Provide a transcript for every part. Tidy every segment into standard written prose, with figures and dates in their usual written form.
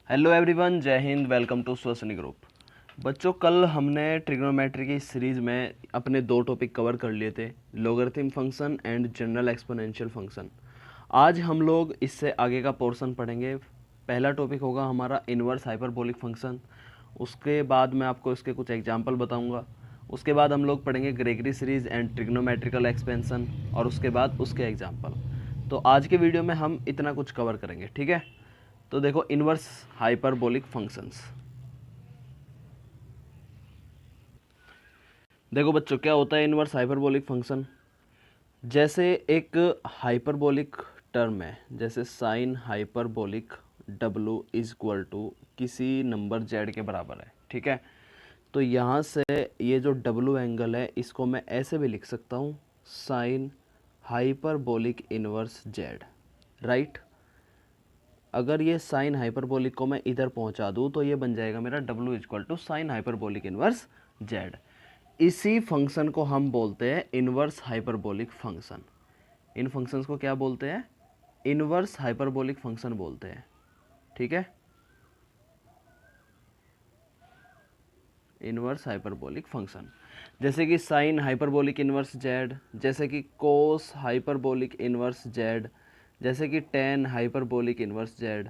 Hello everyone, जय Hind. Welcome to स्वसनी group. बच्चों, कल हमने ट्रिग्नोमेट्री की सीरीज़ में अपने दो टॉपिक कवर कर लिए थे, logarithm function and general exponential function. आज हम लोग इससे आगे का पोर्शन पढ़ेंगे। पहला टॉपिक होगा हमारा इन्वर्स हाइपरबोलिक फंक्शन। उसके बाद मैं आपको इसके कुछ एग्जाम्पल बताऊँगा। उसके बाद हम लोग पढ़ेंगे Gregory series and trigonometrical expansion, और उसके बाद उसके एग्जाम्पल। तो आज के वीडियो में हम इतना कुछ कवर करेंगे, ठीक है। तो देखो, इन्वर्स हाइपरबोलिक फंक्शंस। देखो बच्चों, क्या होता है इन्वर्स हाइपरबोलिक फंक्शन। जैसे एक हाइपरबोलिक टर्म है, जैसे sine hyperbolic w is equal to किसी नंबर z के बराबर है, ठीक है। तो यहाँ से ये जो w एंगल है, इसको मैं ऐसे भी लिख सकता हूँ, sine hyperbolic inverse z, right. अगर ये साइन हाइपरबोलिक को मैं इधर पहुंचा दूं तो ये बन जाएगा मेरा w equal to sine hyperbolic inverse z। इसी फंक्शन को हम बोलते हैं इनवर्स हाइपरबोलिक फंक्शन। इन फंक्शंस को क्या बोलते हैं? इनवर्स हाइपरबोलिक फंक्शन बोलते हैं, ठीक है। इनवर्स हाइपरबोलिक फंक्शन, जैसे कि साइन हाइपरबोलिक इनवर्स z, जैसे कि कोस हाइपरबोलिक इनवर्स z, जैसे कि टेन हाइपरबोलिक इनवर्स z।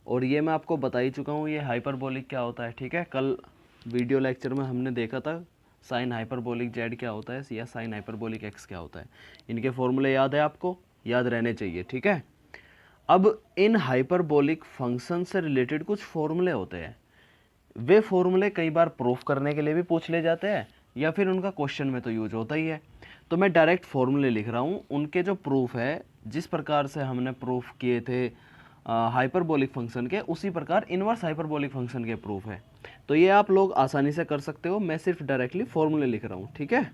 और ये मैं आपको बता ही चुका हूँ ये हाइपरबोलिक क्या होता है, ठीक है। कल वीडियो लेक्चर में हमने देखा था साइन हाइपरबोलिक z क्या होता है या साइन हाइपरबोलिक x क्या होता है। इनके फॉर्मूले याद है आपको? याद रहने चाहिए, ठीक है। अब इन हाइपरबोलिक फंक्शन से रिलेटेड कुछ फॉर्मूले होते हैं। वे फॉर्मूले कई बार प्रूफ करने के लिए भी पूछ ले जाते हैं, या फिर उनका क्वेश्चन में तो यूज होता ही है। तो मैं डायरेक्ट फॉर्मूले लिख रहा हूँ, उनके जो प्रूफ है, जिस प्रकार से हमने प्रूफ किए थे हाइपरबोलिक फंक्शन के, उसी प्रकार इनवर्स हाइपरबोलिक फंक्शन के प्रूफ है। तो ये आप लोग आसानी से कर सकते हो। मैं सिर्फ डायरेक्टली फॉर्मूले लिख रहा हूँ, ठीक है।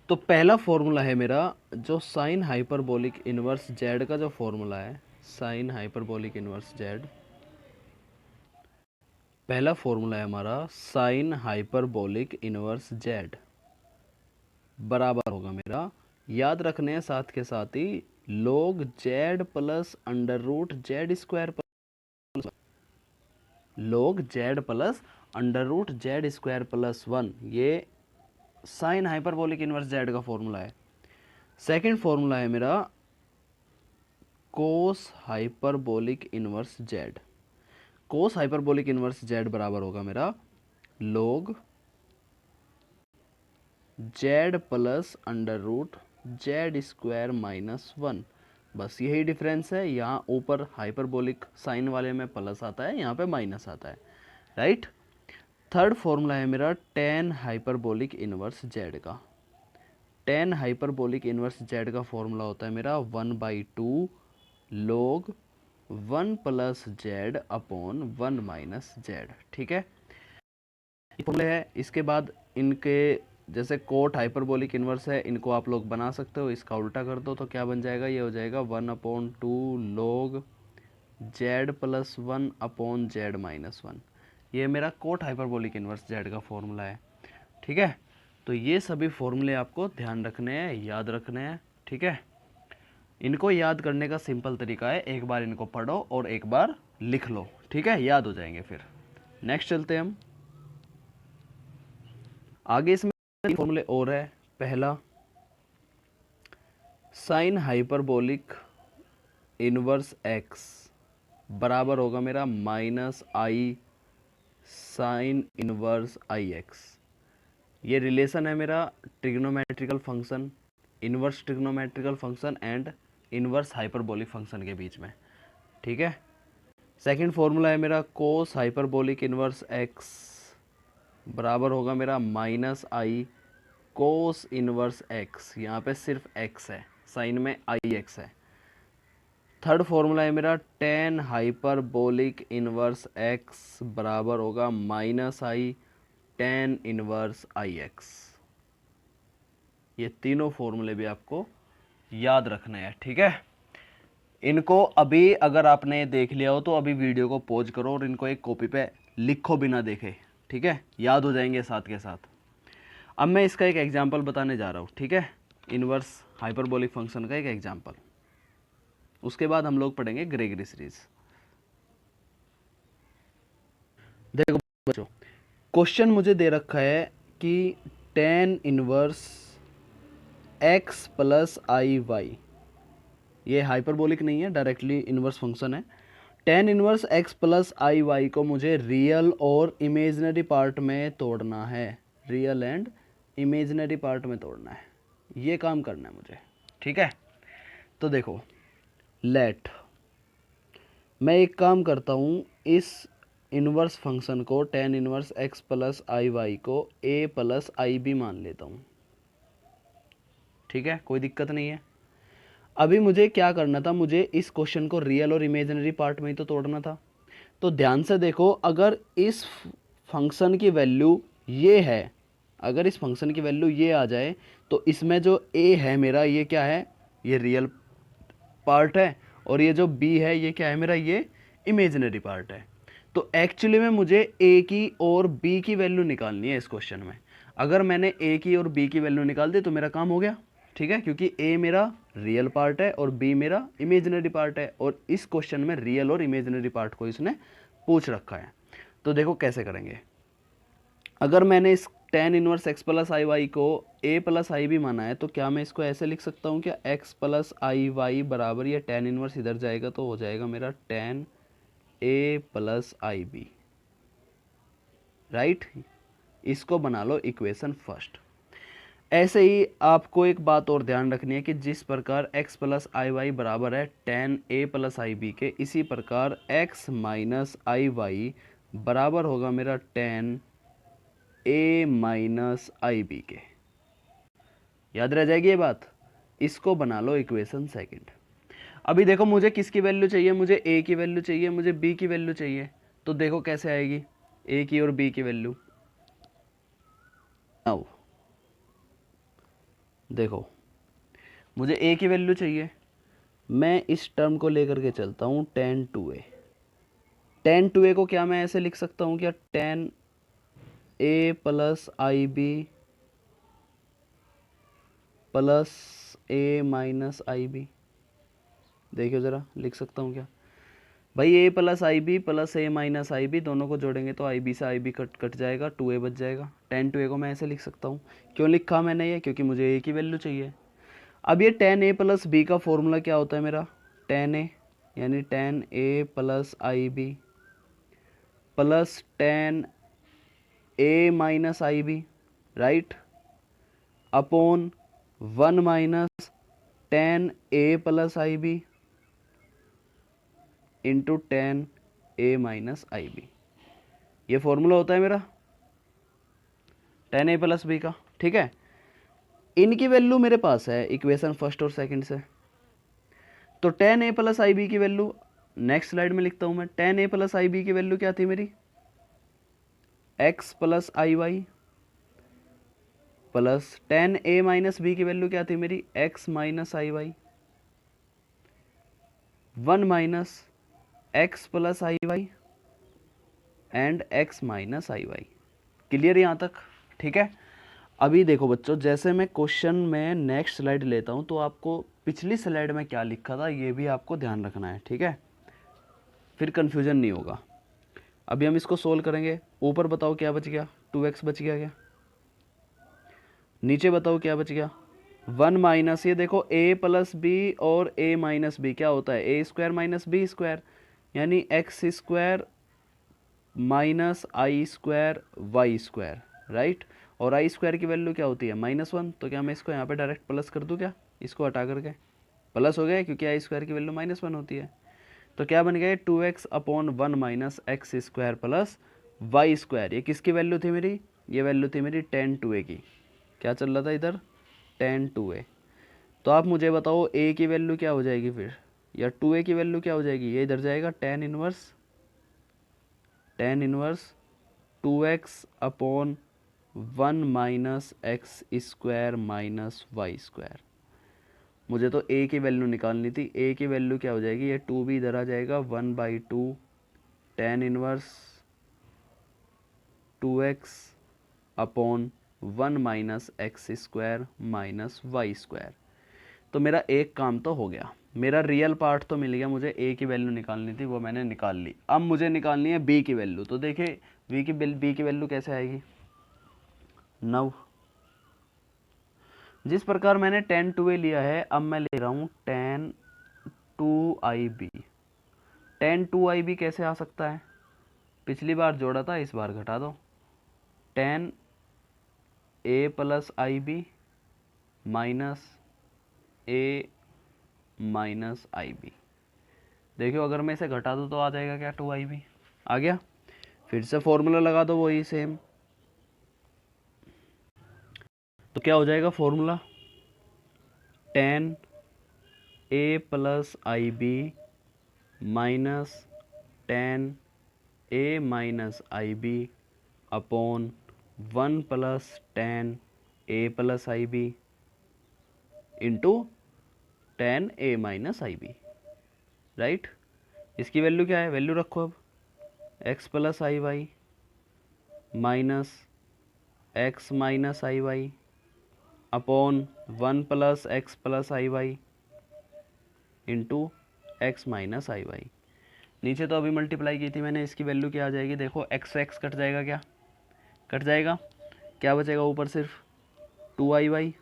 तो पहला फॉर्मूला है मेरा, जो साइन हाइपरबोलिक इनवर्स जेड का जो फॉर्मूला है, साइन हाइपरबोलिक इनवर्स जेड। पहला फॉर्मूला है हमारा साइन हाइपरबोलिक इनवर्स जेड बराबर होगा मेरा, याद रखने हैं साथ के साथ ही, log z plus under root z square, log z plus under root z square plus 1। ये साइन हाइपरबोलिक इनवर्स जेड का फॉर्मूला है। सेकंड फॉर्मूला है मेरा cos hyperbolic inverse z. Cos hyperbolic inverse z बराबर होगा मेरा log z plus under root z square minus 1। बस यही डिफरेंस है, यहाँ ऊपर हाइपरबोलिक साइन वाले में प्लस आता है, यहाँ पे माइनस आता है, राइट। थर्ड फॉर्मूला है मेरा टेन हाइपरबोलिक इनवर्स जेड का। टेन हाइपरबोलिक इनवर्स जेड का फॉर्मूला होता है मेरा 1/2 log 1 plus Z upon 1 minus Z, ठीक है। फॉर्मूले है। इसके बाद इनके जैसे कोट हाइपरबोलिक इनवर्स है, इनको आप लोग बना सकते हो। इसका उल्टा कर दो तो क्या बन जाएगा? ये हो जाएगा 1/2 log z plus 1 upon Z minus 1। ये मेरा कोट हाइपरबोलिक इनवर्स जेड का फॉर्मूला है, ठीक है। तो ये सभी फॉर्मूले आपको ध्यान रखने हैं, याद रखने हैं, ठीक है। इनको याद करने का सिंपल तरीका है, एक बार इनको पढ़ो और एक बार लिख लो, ठीक है, याद हो जाएंगे। फिर नेक्स्ट चलते हैं हम आगे। इसमें फॉर्मूले और है। पहला, साइन हाइपरबोलिक इनवर्स एक्स बराबर होगा मेरा माइनस आई साइन इनवर्स आई एक्स। ये रिलेशन है मेरा trigonometrical function, inverse trigonometrical function and inverse hyperbolic function के बीच में, ठीक है। सेकंड फॉर्मूला है मेरा कोस हाइपरबोलिक इनवर्स एक्स बराबर होगा मेरा माइनस आई कोस इनवर्स एक्स। यहाँ पे सिर्फ एक्स है, साइन में आई एक्स है। थर्ड फॉर्मूला है मेरा टेन हाइपरबोलिक इनवर्स एक्स बराबर होगा माइनस आई टेन इनवर्स आई एक्स। ये तीनों फॉर्मूले भी आपको याद रखने हैं, ठीक है। इनको अभी अगर आपने देख लिया हो तो अभी वीडियो को पॉज करो और इनको एक कॉपी पे लिखो बिना देखे, ठीक है, याद हो जाएंगे साथ के साथ। अब मैं इसका एक एग्जाम्पल बताने जा रहा हूँ, ठीक है, इनवर्स हाइपरबोलिक फंक्शन का एक एग्जाम्पल। उसके बाद हम लोग पढ़ेंगे ग्रेगरी सीरीज। देखो बच्चों, क्वेश्चन मुझे दे रखा है कि tan inverse x plus i Y, ये हाइपरबोलिक नहीं है, डायरेक्टली इनवर्स फंक्शन है। tan inverse x plus i Y को मुझे रियल और इमेजिनरी पार्ट में तोड़ना है, रियल एंड इमेजिनरी पार्ट में तोड़ना है, ये काम करना है मुझे, ठीक है। तो देखो, लेट मैं एक काम करता हूँ, इस इनवर्स फंक्शन को tan inverse x plus i Y को a प्लस आई बी मान लेता हूँ, ठीक है, कोई दिक्कत नहीं है। अभी मुझे क्या करना था, मुझे इस क्वेश्चन को रियल और इमेजिनरी पार्ट में ही तो तोड़ना था। तो ध्यान से देखो, अगर इस फंक्शन की वैल्यू ये है, अगर इस फंक्शन की वैल्यू ये आ जाए तो इसमें जो a है मेरा, ये क्या है, ये रियल पार्ट है, और ये जो b है ये क्या है मेरा, ये इमेजिनरी पार्ट है। तो एक्चुअली में मुझे a की और b की वैल्यू निकालनी है इस क्वेश्चन में। अगर मैंने a की और b की वैल्यू निकाल दी तो मेरा काम हो गया, ठीक है, क्योंकि a मेरा रियल पार्ट है और b मेरा इमेजिनरी पार्ट है, और इस क्वेश्चन में रियल और इमेजिनरी पार्ट को इसने पूछ रखा है। तो देखो कैसे करेंगे। अगर मैंने इस tan inverse x plus i Y को a प्लस आई बी माना है, तो क्या मैं इसको ऐसे लिख सकता हूँ क्या, x प्लस आई वाई बराबर, ये tan इनवर्स इधर जाएगा तो हो जाएगा मेरा tan a plus i b, right. इसको बना लो इक्वेशन फर्स्ट। ऐसे ही आपको एक बात और ध्यान रखनी है कि जिस प्रकार x प्लस आई वाई बराबर है tan a plus i b के, इसी प्रकार x माइनस आई वाई बराबर होगा मेरा tan a minus i b के। याद रह जाएगी ये बात, इसको बना लो इक्वेशन सेकंड। अभी देखो, मुझे किसकी वैल्यू चाहिए, मुझे a की वैल्यू चाहिए, मुझे b की वैल्यू चाहिए। तो देखो कैसे आएगी a की और b की वैल्यू। नाउ देखो, मुझे a की वैल्यू चाहिए, मैं इस टर्म को लेकर के चलता हूँ tan 2a। tan 2a को क्या मैं ऐसे लिख सकता हूँ क्या, tan a plus i b plus a minus i b. देखिए ज़रा, लिख सकता हूँ क्या भाई, a plus i b plus a minus i b, दोनों को जोड़ेंगे तो आई बी से आई बी कट कट जाएगा, 2a बच जाएगा। tan 2a को मैं ऐसे लिख सकता हूँ। क्यों लिखा मैंने ये, क्योंकि मुझे a की वैल्यू चाहिए। अब ये tan a प्लस b का फॉर्मूला क्या होता है मेरा, tan a यानी tan a plus i b plus tan a minus i b, right, upon 1 minus tan a plus i b into tan a minus i b. ये formula होता है मेरा tan a प्लस बी का, ठीक है। इनकी value मेरे पास है इक्वेशन फर्स्ट और सेकंड से। तो tan a plus i b की वैल्यू नेक्स्ट स्लाइड में लिखता हूं मैं। tan a plus i b की वैल्यू क्या थी मेरी, x plus i y, plus tan a minus b की वैल्यू क्या थी मेरी, x minus i y, 1 minus x plus i y and x minus i y. Clear यहाँ तक, ठीक है। अभी देखो बच्चों, जैसे मैं क्वेश्चन में नेक्स्ट स्लाइड लेता हूँ तो आपको पिछली स्लाइड में क्या लिखा था ये भी आपको ध्यान रखना है, ठीक है, फिर कन्फ्यूजन नहीं होगा। अभी हम इसको सोल्व करेंगे। ऊपर बताओ क्या बच गया, 2x बच गया क्या, नीचे बताओ क्या बच गया, 1 माइनस, ये देखो a प्लस बी और a माइनस बी क्या होता है, a square minus b square, यानी x square minus i square y square, right. और आई स्क्वायर की वैल्यू क्या होती है, -1। तो क्या मैं इसको यहाँ पे डायरेक्ट प्लस कर दूँ क्या, इसको हटा करके प्लस हो गया, क्योंकि आई स्क्वायर की वैल्यू -1 होती है। तो क्या बन गया, 2x upon 1 minus x square plus y square. ये किसकी वैल्यू थी मेरी, ये वैल्यू थी मेरी tan 2a की। क्या चल रहा था इधर, tan 2a। तो आप मुझे बताओ a की वैल्यू क्या हो जाएगी फिर, या 2a की वैल्यू क्या हो जाएगी, ये इधर जाएगा tan inverse 2x upon 1 minus x square minus y square. मुझे तो a की वैल्यू निकालनी थी, a की वैल्यू क्या हो जाएगी, ये 2 भी इधर आ जाएगा, 1/2 tan inverse 2x upon 1 minus x square minus y square. तो मेरा एक काम तो हो गया। मेरा रियल पार्ट तो मिल गया, मुझे ए की वैल्यू निकालनी थी, वो मैंने निकाल ली। अब मुझे निकालनी है बी की वैल्यू। तो देखिए बी की वैल्यू कैसे आएगी, 9। जिस प्रकार मैंने 10 2a लिया है, अब मैं ले रहा हूँ 10 2ib। 10 2ib कैसे आ सकता है, पिछली बार जोड़ा था, इस बार घटा दो। 10 a plus i b minus a minus i b. देखियो अगर मैं इसे घटा दूँ तो आ जाएगा क्या, 2ib आ गया। फिर से फॉर्मूला लगा दो वही सेम, तो क्या हो जाएगा formula, 10 a plus i b minus 10 a minus i b upon 1 plus 10 a plus i b into 10 a minus i b, right. इसकी वैल्यू क्या है, वैल्यू रखो अब, x plus i y minus x minus i y upon 1 plus x plus i y into x minus i y. नीचे तो अभी multiply की थी मैंने, इसकी वैल्यू क्या आ जाएगी, देखो एक्स एक्स कट जाएगा, क्या कट जाएगा, क्या बचेगा ऊपर सिर्फ 2i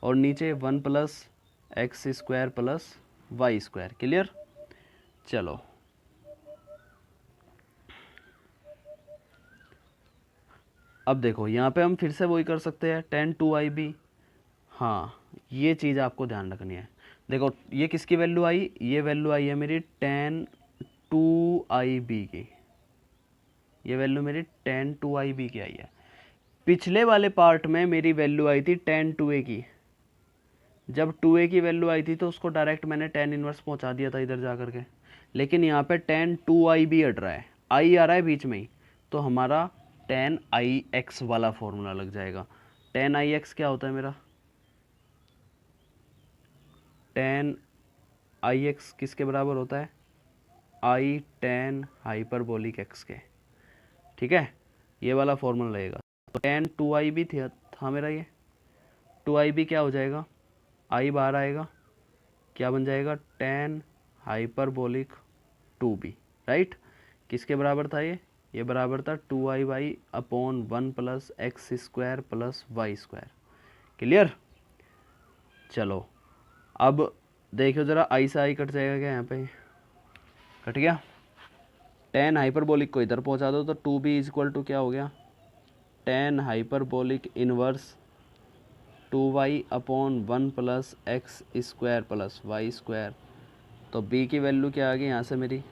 और नीचे 1 plus x square plus y square. Clear. चलो अब देखो यहाँ पे हम फिर से वही कर सकते हैं, 10 2ib। हाँ ये चीज़ आपको ध्यान रखनी है। देखो ये किसकी वैल्यू आई, ये वैल्यू आई है मेरी 10 2ib की, ये वैल्यू मेरी 10 2ib की आई है। पिछले वाले पार्ट में मेरी वैल्यू आई थी 10 2a की। जब 2a की वैल्यू आई थी तो उसको डायरेक्ट मैंने 10 इनवर्स पहुंचा दिया था इधर जा करके, लेकिन यहाँ पे 10 2ib अड़ रहा है, आई आ रहा है बीच में ही, तो हमारा 10ix वाला फॉर्मूला लग जाएगा। 10ix क्या होता है मेरा, 10ix किसके बराबर होता है, आई 10 हाइपरबोलिक x के, ठीक है, ये वाला फॉर्मूला लगेगा। तो 10 2ib था मेरा, ये 2ib क्या हो जाएगा, आई बाहर आएगा, क्या बन जाएगा 10 हाइपरबोलिक 2b, राइट। किसके बराबर था ये बराबर था 2i upon 1 plus x square plus y square. Clear. चलो अब देखो ज़रा, आई से आई कट जाएगा क्या, यहाँ पे कट गया। 10 हाइपरबोलिक को इधर पहुँचा दो तो 2b इक्वल टू क्या हो गया, 10 hyperbolic inverse 2y upon 1 plus x square plus y square. तो b की वैल्यू क्या आ गई यहाँ से मेरी,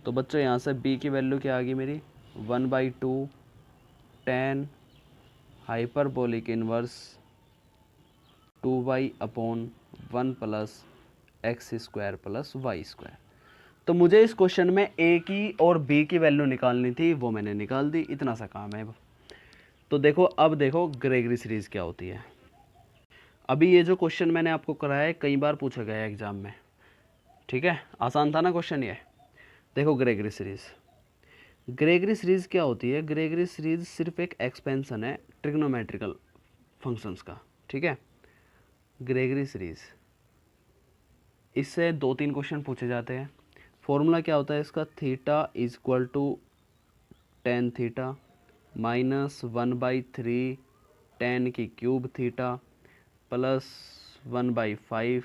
तो बच्चों यहाँ से b की वैल्यू क्या आ गई मेरी, 1/2 10 hyperbolic inverse 2y upon 1 plus x square plus y square. तो मुझे इस क्वेश्चन में a की और b की वैल्यू निकालनी थी, वो मैंने निकाल दी, इतना सा काम है अब। तो देखो अब देखो ग्रेगरी सीरीज़ क्या होती है। अभी ये जो क्वेश्चन मैंने आपको कराया है कई बार पूछा गया है एग्जाम में, ठीक है, आसान था ना क्वेश्चन ये। देखो ग्रेगरी सीरीज़, ग्रेगरी सीरीज़ क्या होती है, ग्रेगरी सीरीज़ सिर्फ एक एक्सपेंशन है ट्रिग्नोमेट्रिकल फंक्शंस का, ठीक है। ग्रेगरी सीरीज़, इससे 2-3 क्वेश्चन पूछे जाते हैं। फॉर्मूला क्या होता है इसका, theta is equal to tan theta minus 1/3 tan की क्यूब थीटा प्लस 1/5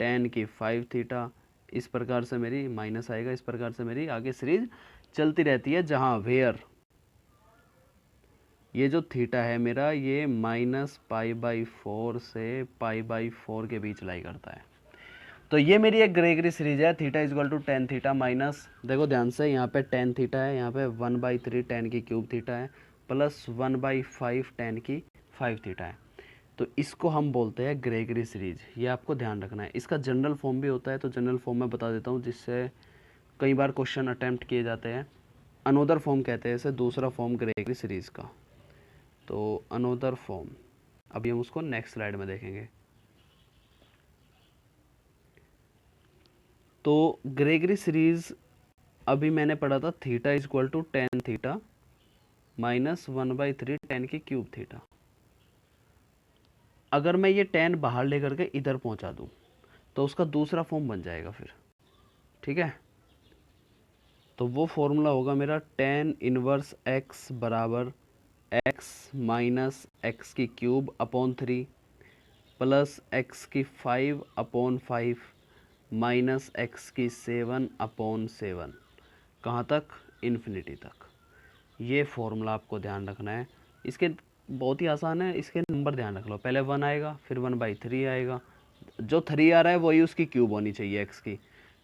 टेन की 5 थीटा। इस प्रकार से मेरी माइनस आएगा, इस प्रकार से मेरी आगे सीरीज चलती रहती है, जहाँ वेयर ये जो थीटा है मेरा, ये -π/4 से π/4 के बीच लाई करता है। तो ये मेरी एक ग्रेगरी सीरीज है, theta is equal to tan theta minus, देखो ध्यान से, यहाँ पे टेन थीटा है, यहाँ पे 1/3 टेन की क्यूब थीटा है प्लस 1/5 टेन की 5 थीटा है। तो इसको हम बोलते हैं ग्रेगरी सीरीज, ये आपको ध्यान रखना है। इसका जनरल फॉर्म भी होता है, तो जनरल फॉर्म मैं बता देता हूँ, जिससे कई बार क्वेश्चन अटैम्प्ट किए जाते हैं। अनोदर फॉर्म कहते हैं इसे, दूसरा फॉर्म ग्रेगरी सीरीज का। तो अनोदर फॉर्म अभी हम उसको नेक्स्ट स्लाइड में देखेंगे। तो ग्रेगरी सीरीज अभी मैंने पढ़ा था, theta is equal to tan theta minus 1/3 tan की क्यूब थीटा। अगर मैं ये टेन बाहर लेकर के इधर पहुंचा दूं तो उसका दूसरा फॉर्म बन जाएगा फिर, ठीक है। तो वो फॉर्मूला होगा मेरा टेन इनवर्स एक्स बराबर एक्स माइनस एक्स की क्यूब अपॉन 3 प्लस एक्स की 5/5 माइनस एक्स की 7/7। कहाँ तक? इन्फिनिटी तक। ये फॉर्मूला आपको ध्यान रखना है। इसके बहुत ही आसान है, इसके नंबर ध्यान रख लो। पहले 1 आएगा, फिर 1/3 आएगा, जो 3 आ रहा है वही उसकी क्यूब होनी चाहिए एक्स की,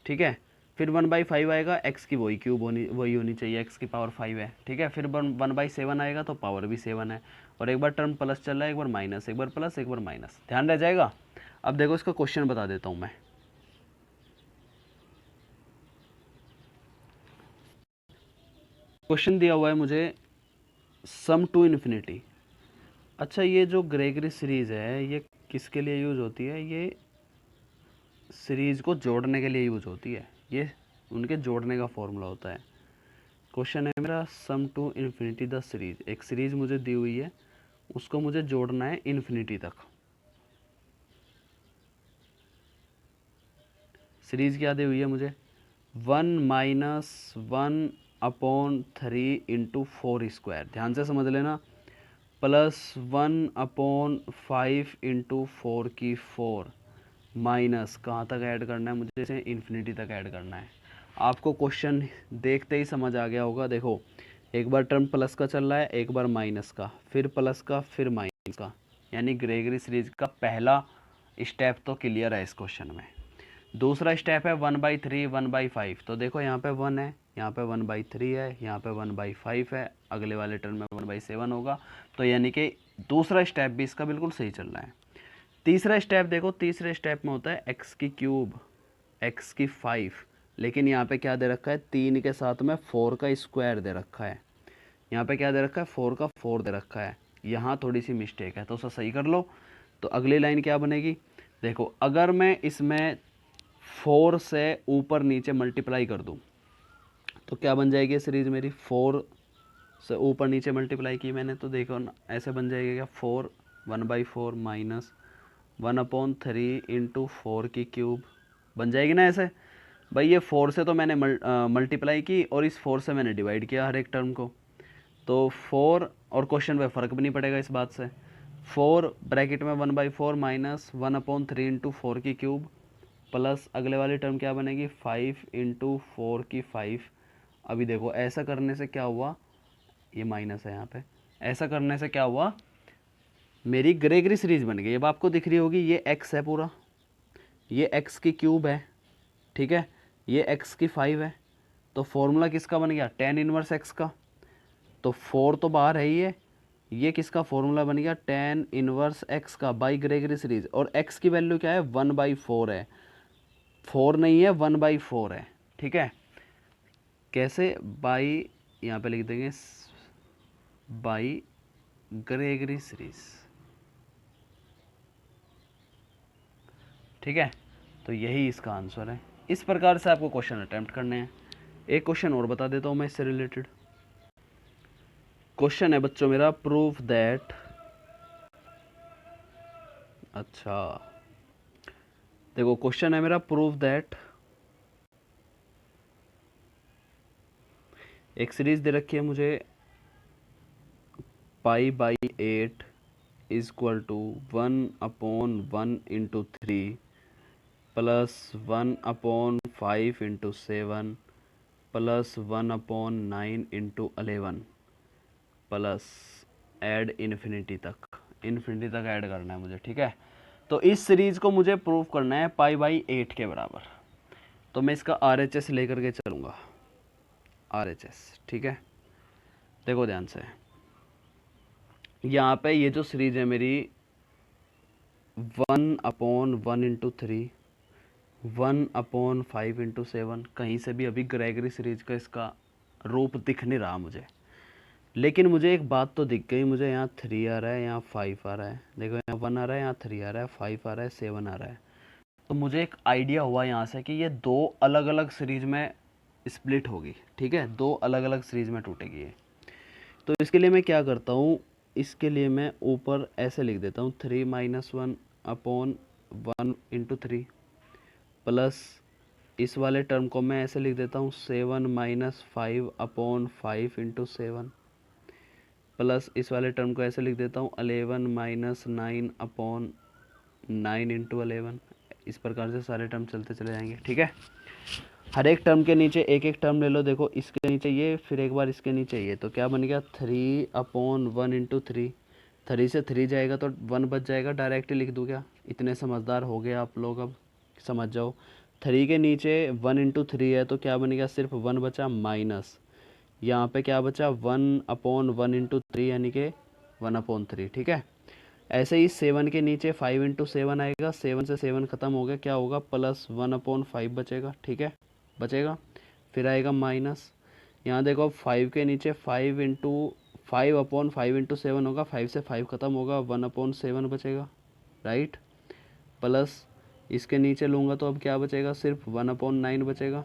ठीक है। फिर 1/5 आएगा, एक्स की वही क्यूब वही होनी चाहिए, एक्स की पावर 5 है, ठीक है। फिर 1/7 आएगा तो पावर भी 7 है, और एक बार टर्म प्लस चल रहा है, एक बार माइनस, एक बार प्लस, एक बार माइनस, ध्यान रह जाएगा। अब देखो इसका क्वेश्चन बता देता हूँ मैं। क्वेश्चन दिया हुआ है मुझे सम टू इन्फिनिटी। अच्छा, ये जो ग्रेगरी सीरीज है ये किसके लिए यूज होती है? ये सीरीज को जोड़ने के लिए यूज होती है, ये उनके जोड़ने का फॉर्मूला होता है। क्वेश्चन है मेरा सम टू इन्फिनिटी द सीरीज। एक सीरीज मुझे दी हुई है, उसको मुझे जोड़ना है इन्फिनिटी तक। सीरीज क्या दी हुई है मुझे? 1-1/3 ध्यान से समझ लेना, प्लस 1/5 × 4 माइनस कहाँ तक ऐड करना है मुझे? इसे इन्फिनिटी तक ऐड करना है। आपको क्वेश्चन देखते ही समझ आ गया होगा। देखो, एक बार टर्म प्लस का चल रहा है, एक बार माइनस का, फिर प्लस का, फिर माइनस का, यानी ग्रेगरी सीरीज का पहला स्टेप तो क्लियर है इस क्वेश्चन में। दूसरा स्टेप है 1/3 1/5। तो देखो यहाँ पे 1 है, यहाँ पे 1/3 है, यहाँ पे 1/5 है, अगले वाले टर्म में 1/7 होगा। तो यानी कि दूसरा स्टेप भी इसका बिल्कुल सही चल रहा है। तीसरा स्टेप देखो, तीसरे स्टेप में होता है एक्स की क्यूब, एक्स की 5, लेकिन यहाँ पे क्या दे रखा है? 3 के साथ में 4 का स्क्वायर दे रखा है। यहाँ पे क्या दे रखा है? 4 का 4 दे रखा है। यहाँ थोड़ी सी मिस्टेक है तो उसे सही कर लो। तो अगली लाइन क्या बनेगी? देखो, अगर मैं इसमें 4 से ऊपर नीचे मल्टीप्लाई कर दूँ तो क्या बन जाएगी सीरीज मेरी? 4 से ऊपर नीचे मल्टीप्लाई की मैंने तो देखो ना, ऐसे बन जाएगी क्या? 4 1/4 माइनस 1/3 × 4 की क्यूब बन जाएगी ना ऐसे। भाई ये 4 से तो मैंने मल्टीप्लाई की और इस 4 से मैंने डिवाइड किया हर एक टर्म को, तो 4, और क्वेश्चन पे फ़र्क भी नहीं पड़ेगा इस बात से। 4 ब्रैकेट में 1/4 माइनस 1/3 × 4 की क्यूब प्लस अगले वाली टर्म क्या बनेगी? 5 × 4 की 5। अभी देखो ऐसा करने से क्या हुआ? ये माइनस है यहाँ पे, ऐसा करने से क्या हुआ? मेरी ग्रेगरी सीरीज बन गई। अब आपको दिख रही होगी, ये x है पूरा, ये x की क्यूब है, ठीक है, ये x की 5 है। तो फॉर्मूला किसका बन गया? tan इनवर्स x का। तो 4 तो बाहर है ही है, ये किसका फॉर्मूला बन गया? tan इनवर्स x का बाई ग्रेगरी सीरीज। और x की वैल्यू क्या है? 1/4 है, 4 नहीं है, 1/4 है, ठीक है। कैसे? बाई, यहाँ पे लिख देंगे बाई ग्रेगरी सीरीज, ठीक है। तो यही इसका आंसर है। इस प्रकार से आपको क्वेश्चन अटेम्प्ट करने हैं। एक क्वेश्चन और बता देता हूँ मैं इससे रिलेटेड। क्वेश्चन है बच्चों मेरा, प्रूफ दैट, अच्छा देखो क्वेश्चन है मेरा, प्रूफ दैट एक सीरीज दे रखी है मुझे, π/8 = 1/1 × 3 plus 1/5 × 7 plus 1/9 × 11 plus add infinity तक, इन्फिनिटी तक ऐड करना है मुझे, ठीक है। तो इस सीरीज को मुझे प्रूव करना है π/8 के बराबर। तो मैं इसका RHS लेकर के चलूँगा, RHS, ठीक है। देखो ध्यान से, यहाँ पे ये जो सीरीज है मेरी 1/1 × 3 1/5 × 7, कहीं से भी अभी ग्रेगरी सीरीज का इसका रूप दिख नहीं रहा मुझे। लेकिन मुझे एक बात तो दिख गई, मुझे यहाँ 3 आ रहा है, यहाँ 5 आ रहा है, देखो यहाँ 1 आ रहा है, यहाँ 3 आ रहा है, 5 आ रहा है, 7 आ रहा है। तो मुझे एक आइडिया हुआ यहाँ से कि ये दो अलग अलग सीरीज में स्प्लिट होगी, ठीक है, दो अलग अलग सीरीज में टूटेगी ये। तो इसके लिए मैं क्या करता हूँ, इसके लिए मैं ऊपर ऐसे लिख देता हूँ 3 - 1 अपॉन 1 × 3 प्लस इस वाले टर्म को मैं ऐसे लिख देता हूँ 7 - 5 अपॉन 5 × 7 प्लस इस वाले टर्म को ऐसे लिख देता हूँ 11 - 9 अपॉन 9 × 11। इस प्रकार से सारे टर्म चलते चले जाएंगे। ठीक है, हर एक टर्म के नीचे एक एक टर्म ले लो। देखो इसके नीचे ये, फिर एक बार इसके नीचे ये, तो क्या बन गया 3 अपॉन 1 × 3। 3 से 3 जाएगा तो 1 बच जाएगा, डायरेक्टली लिख दूँ क्या? इतने समझदार हो गए आप लोग, अब समझ जाओ। 3 के नीचे 1 × 3 है तो क्या बन गया, सिर्फ 1 बचा, माइनस यहाँ पे क्या बचा 1 अपॉन 1 × 3 यानी कि 1/3। ठीक है, ऐसे ही 7 के नीचे 5 × 7 आएगा, 7 से 7 ख़त्म हो गया, क्या होगा प्लस 1/5 बचेगा। ठीक है, बचेगा, फिर आएगा माइनस, यहाँ देखो 5 के नीचे 5/5 × 7 होगा, 5 से 5 ख़त्म होगा, 1/7 बचेगा, राइट। प्लस इसके नीचे लूँगा तो अब क्या बचेगा, सिर्फ 1/9 बचेगा,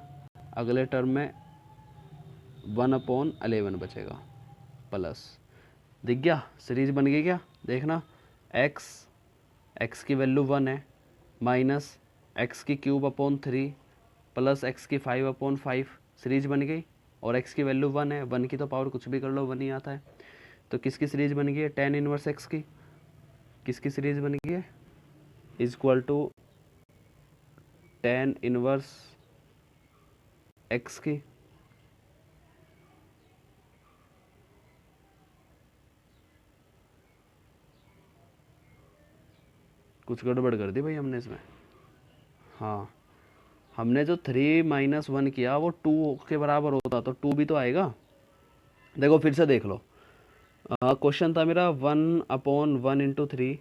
अगले टर्म में 1/11 बचेगा, प्लस दिख गया, सीरीज बन गई क्या? देखना, x की वैल्यू 1 है, minus x³ plus x³ series बन गई, और x की वैल्यू 1 है, 1 की तो पावर कुछ भी कर लो 1 ही आता है, तो किसकी सीरीज बन गई है? tan इनवर्स x की। किसकी सीरीज बन गई है? Is equal to tan inverse x की। कुछ गड़बड़ कर दी भाई हमने इसमें। हाँ, हमने जो 3 - 1 किया वो 2 के बराबर होता तो 2 भी तो आएगा। देखो फिर से देख लो, क्वेश्चन था मेरा 1/1 × 3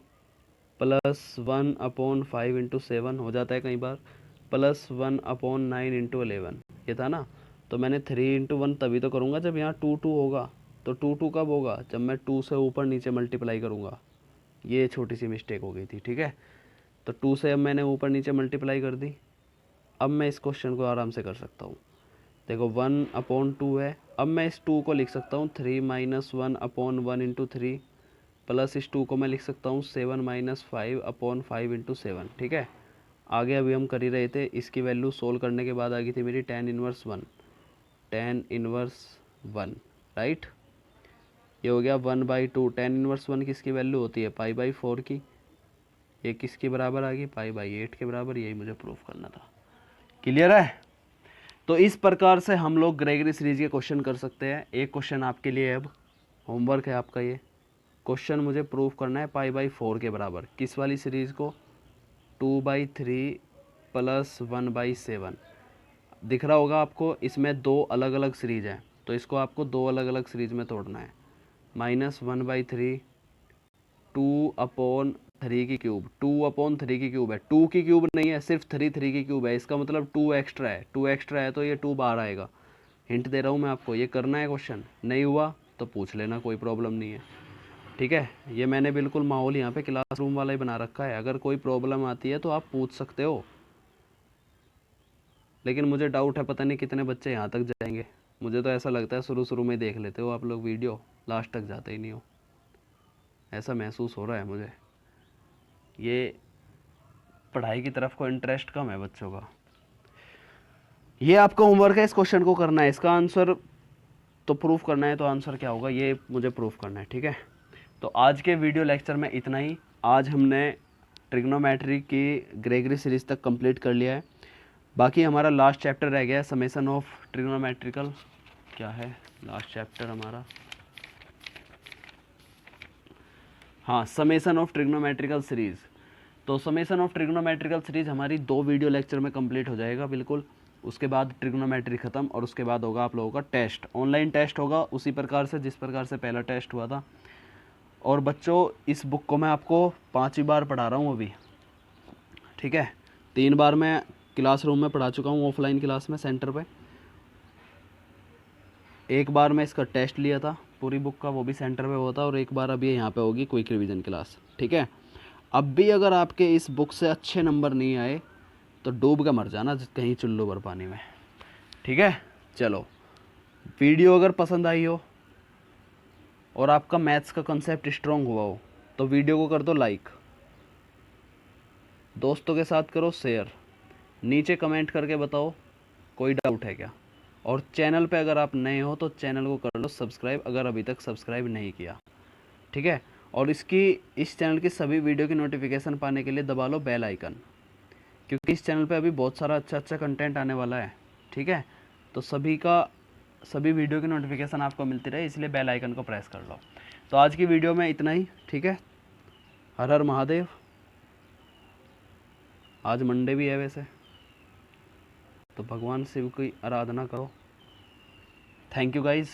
प्लस 1/5 × 7 हो जाता है कई बार, प्लस 1/9 × 11, ये था ना। तो मैंने 3 × 1 तभी तो करूँगा जब यहाँ 2 2 होगा। तो 2 2 कब होगा? जब मैं 2 से ऊपर नीचे मल्टीप्लाई करूँगा। ये छोटी सी मिस्टेक हो गई थी। ठीक है, तो 2 से अब मैंने ऊपर नीचे मल्टीप्लाई कर दी। अब मैं इस क्वेश्चन को आराम से कर सकता हूँ। देखो 1/2 है, अब मैं इस 2 को लिख सकता हूँ 3 - 1/1 × 3 प्लस इस 2 को मैं लिख सकता हूँ 7 - 5/5 × 7। ठीक है, आगे अभी हम कर ही रहे थे, इसकी वैल्यू सोल्व करने के बाद आ गई थी मेरी tan इनवर्स 1, राइट। ये हो गया 1/2। tan इनवर्स 1 किसकी वैल्यू होती है? π/4 की। ये किसके बराबर आ गई? π/8 के बराबर। यही मुझे प्रूफ करना था। क्लियर है? तो इस प्रकार से हम लोग ग्रेगरी सीरीज के क्वेश्चन कर सकते हैं। एक क्वेश्चन आपके लिए अब होमवर्क है आपका, ये क्वेश्चन मुझे प्रूफ करना है π/4 के बराबर। किस वाली सीरीज को? 2/3 प्लस 1/7। दिख रहा होगा आपको, इसमें दो अलग अलग सीरीज हैं, तो इसको आपको दो अलग अलग सीरीज में तोड़ना है। -1/3 2/3 की क्यूब, 2/3 की क्यूब है, 2 की क्यूब नहीं है, सिर्फ 3 की क्यूब है। इसका मतलब 2 एक्स्ट्रा है, 2 एक्स्ट्रा है तो ये 2 बाहर आएगा। हिंट दे रहा हूँ मैं आपको, ये करना है क्वेश्चन। नहीं हुआ तो पूछ लेना, कोई प्रॉब्लम नहीं है। ठीक है, ये मैंने बिल्कुल माहौल यहाँ पे क्लासरूम वाला ही बना रखा है। अगर कोई प्रॉब्लम आती है तो आप पूछ सकते हो, लेकिन मुझे डाउट है पता नहीं कितने बच्चे यहाँ तक जाएंगे। मुझे तो ऐसा लगता है शुरू में देख लेते हो आप लोग वीडियो, लास्ट तक जाते ही नहीं हो, ऐसा महसूस हो रहा है मुझे। ये पढ़ाई की तरफ को इंटरेस्ट कम है बच्चों का। ये आपका होमवर्क है, इस क्वेश्चन को करना है, इसका आंसर तो प्रूफ करना है। तो आंसर क्या होगा ये मुझे प्रूफ करना है। ठीक है, तो आज के वीडियो लेक्चर में इतना ही। आज हमने ट्रिग्नोमेट्री की ग्रेगरी सीरीज तक कंप्लीट कर लिया है। बाकी हमारा लास्ट चैप्टर रह गया है, समेशन ऑफ ट्रिग्नोमेट्रिकल। क्या है लास्ट चैप्टर हमारा? हाँ, समेशन ऑफ ट्रिग्नोमेट्रिकल सीरीज़। तो समेशन ऑफ ट्रिग्नोमेट्रिकल सीरीज़ हमारी 2 वीडियो लेक्चर में कंप्लीट हो जाएगा बिल्कुल। उसके बाद ट्रिग्नोमेट्री ख़त्म, और उसके बाद होगा आप लोगों का टेस्ट, ऑनलाइन टेस्ट होगा उसी प्रकार से जिस प्रकार से पहला टेस्ट हुआ था। और बच्चों, इस बुक को मैं आपको 5वीं बार पढ़ा रहा हूँ अभी। ठीक है, 3 बार मैं क्लासरूम में पढ़ा चुका हूँ, ऑफलाइन क्लास में सेंटर पे। एक बार मैं इसका टेस्ट लिया था पूरी बुक का, वो भी सेंटर पे हुआ था, और एक बार अभी यहाँ पे होगी क्विक रिवीजन क्लास। ठीक है, अब भी अगर आपके इस बुक से अच्छे नंबर नहीं आए तो डूब के मर जाना कहीं चुल्लू भर पानी में। ठीक है, चलो वीडियो अगर पसंद आई हो और आपका मैथ्स का कंसेप्ट स्ट्रॉन्ग हुआ हो तो वीडियो को कर दो लाइक, दोस्तों के साथ करो शेयर, नीचे कमेंट करके बताओ कोई डाउट है क्या। और चैनल पे अगर आप नए हो तो चैनल को कर लो सब्सक्राइब, अगर अभी तक सब्सक्राइब नहीं किया, ठीक है। और इस चैनल की सभी वीडियो की नोटिफिकेशन पाने के लिए दबा लो बेल आइकन, क्योंकि इस चैनल पे अभी बहुत सारा अच्छा अच्छा कंटेंट आने वाला है, ठीक है। तो सभी वीडियो की नोटिफिकेशन आपको मिलती रहे, इसलिए बेल आइकन को प्रेस कर लो। तो आज की वीडियो में इतना ही, ठीक है। हर हर महादेव। आज मंडे भी है वैसे, तो भगवान शिव की आराधना करो। Thank you guys.